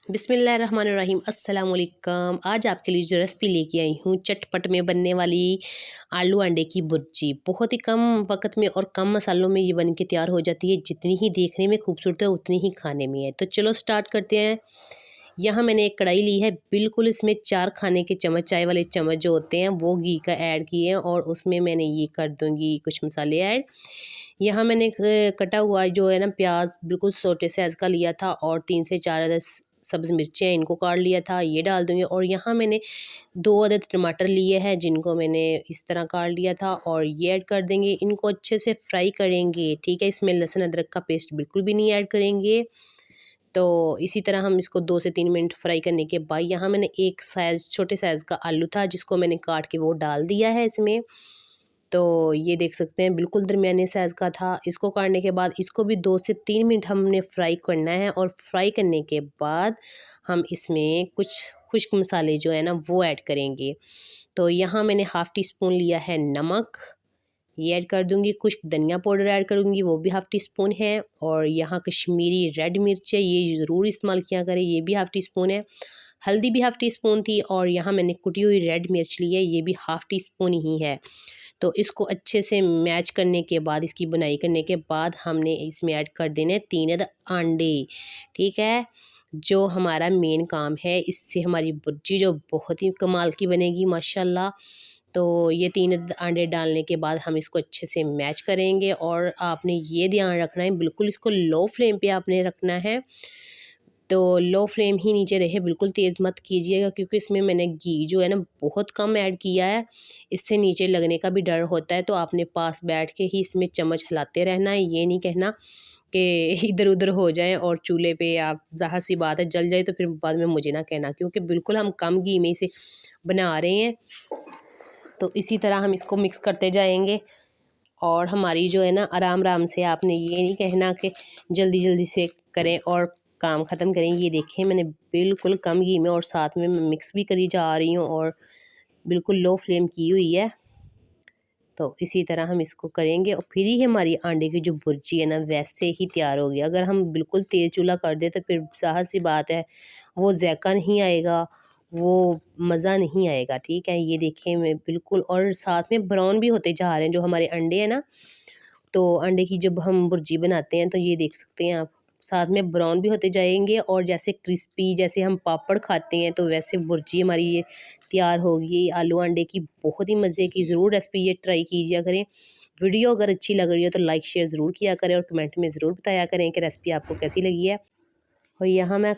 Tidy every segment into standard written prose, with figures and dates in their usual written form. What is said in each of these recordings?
बिस्मिल्लाहिर्रहमानिर्रहीम अस्सलाम वालेकुम। आज आपके लिए जो रेसिपी लेके आई हूँ चटपट में बनने वाली आलू अंडे की भुर्जी। बहुत ही कम वक्त में और कम मसालों में ये बन के तैयार हो जाती है। जितनी ही देखने में खूबसूरत है उतनी ही खाने में है। तो चलो स्टार्ट करते हैं। यहाँ मैंने एक कढ़ाई ली है, बिल्कुल इसमें 4 खाने के चम्मच, चाय वाले चम्मच जो होते हैं वो घी का ऐड किए हैं और उसमें मैंने ये कर दूँगी कुछ मसाले ऐड। यहाँ मैंने कटा हुआ जो है ना प्याज बिल्कुल छोटे साइज़ का लिया था और 3 से 4 अदद सब्ज़ मिर्चें इनको काट लिया था, ये डाल दूँगी। और यहाँ मैंने 2 अदद टमाटर लिए हैं जिनको मैंने इस तरह काट लिया था और ये ऐड कर देंगे। इनको अच्छे से फ्राई करेंगे, ठीक है। इसमें लहसुन अदरक का पेस्ट बिल्कुल भी नहीं ऐड करेंगे। तो इसी तरह हम इसको 2 से 3 मिनट फ्राई करने के बाद यहाँ मैंने एक साइज़ छोटे साइज़ का आलू था जिसको मैंने काट के वो डाल दिया है इसमें। तो ये देख सकते हैं बिल्कुल दरमियाने साइज़ का था। इसको काटने के बाद इसको भी 2 से 3 मिनट हमने फ्राई करना है और फ्राई करने के बाद हम इसमें कुछ खुश्क मसाले जो है ना वो ऐड करेंगे। तो यहाँ मैंने हाफ़ टी स्पून लिया है नमक, ये ऐड कर दूँगी। कुछ धनिया पाउडर ऐड करूँगी, वो भी हाफ़ टी स्पून है। और यहाँ कश्मीरी रेड मिर्च है, ये ज़रूर इस्तेमाल किया करें, ये भी हाफ़ टी स्पून है। हल्दी भी हाफ़ टी स्पून थी और यहाँ मैंने कुटी हुई रेड मिर्च ली है, ये भी हाफ़ टी स्पून ही है। तो इसको अच्छे से मैच करने के बाद, इसकी बुनाई करने के बाद हमने इसमें ऐड कर देने 3 अदद अंडे, ठीक है। जो हमारा मेन काम है, इससे हमारी भुर्जी जो बहुत ही कमाल की बनेगी माशाल्लाह। तो ये 3 अंडे डालने के बाद हम इसको अच्छे से मैच करेंगे और आपने ये ध्यान रखना है बिल्कुल इसको लो फ्लेम पे आपने रखना है। तो लो फ्लेम ही नीचे रहे, बिल्कुल तेज़ मत कीजिएगा क्योंकि इसमें मैंने घी जो है ना बहुत कम ऐड किया है, इससे नीचे लगने का भी डर होता है। तो आपने पास बैठ के ही इसमें चम्मच हिलाते रहना है, ये नहीं कहना कि इधर उधर हो जाए और चूल्हे पे आप ज़ाहिर सी बात है जल जाए तो फिर बाद में मुझे ना कहना, क्योंकि बिल्कुल हम कम घी में इसे बना रहे हैं। तो इसी तरह हम इसको मिक्स करते जाएंगे और हमारी जो है ना आराम आराम से, आपने ये नहीं कहना कि जल्दी जल्दी से करें और काम ख़त्म करें। ये देखें मैंने बिल्कुल कम घी में और साथ में मैं मिक्स भी करी जा रही हूँ और बिल्कुल लो फ्लेम की हुई है। तो इसी तरह हम इसको करेंगे और फिर ही हमारी अंडे की जो भुर्जी है ना वैसे ही तैयार होगी। अगर हम बिल्कुल तेज़ चूल्हा कर दें तो फिर ज़ाहिर सी बात है वो जायका नहीं आएगा, वो मज़ा नहीं आएगा, ठीक है। ये देखें मैं बिल्कुल, और साथ में ब्राउन भी होते जा रहे हैं जो हमारे अंडे हैं ना। तो अंडे की जब हम भुर्जी बनाते हैं तो ये देख सकते हैं आप, साथ में ब्राउन भी होते जाएंगे और जैसे क्रिस्पी, जैसे हम पापड़ खाते हैं तो वैसे भुर्जी हमारी ये तैयार होगी आलू अंडे की। बहुत ही मज़े की, ज़रूर रेसिपी ये ट्राई कीजिए करें। वीडियो अगर अच्छी लग रही हो तो लाइक शेयर ज़रूर किया करें और कमेंट में ज़रूर बताया करें कि रेसिपी आपको कैसी लगी है। और यहाँ मैं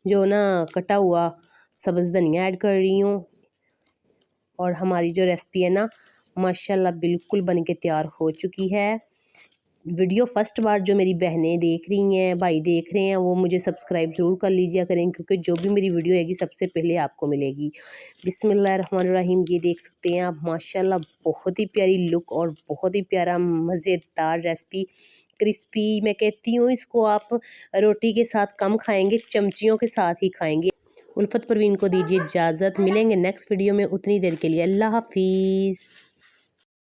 जो ना कटा हुआ सब्ज़ धनिया ऐड कर रही हूँ और हमारी जो रेसिपी है ना माशाल्लाह बिल्कुल बन के तैयार हो चुकी है। वीडियो फर्स्ट बार जो मेरी बहनें देख रही हैं, भाई देख रहे हैं, वो मुझे सब्सक्राइब ज़रूर कर लीजिए करें क्योंकि जो भी मेरी वीडियो आएगी सबसे पहले आपको मिलेगी। बिस्मिल्लाहिर्रहमानिर्रहीम। ये देख सकते हैं आप माशाल्लाह बहुत ही प्यारी लुक और बहुत ही प्यारा मज़ेदार रेसिपी। क्रिस्पी मैं कहती हूँ इसको, आप रोटी के साथ कम खाएंगे, चमचियों के साथ ही खाएंगे। उल्फत परवीन को दीजिए इजाज़त, मिलेंगे नेक्स्ट वीडियो में। उतनी देर के लिए अल्लाह हाफिज़।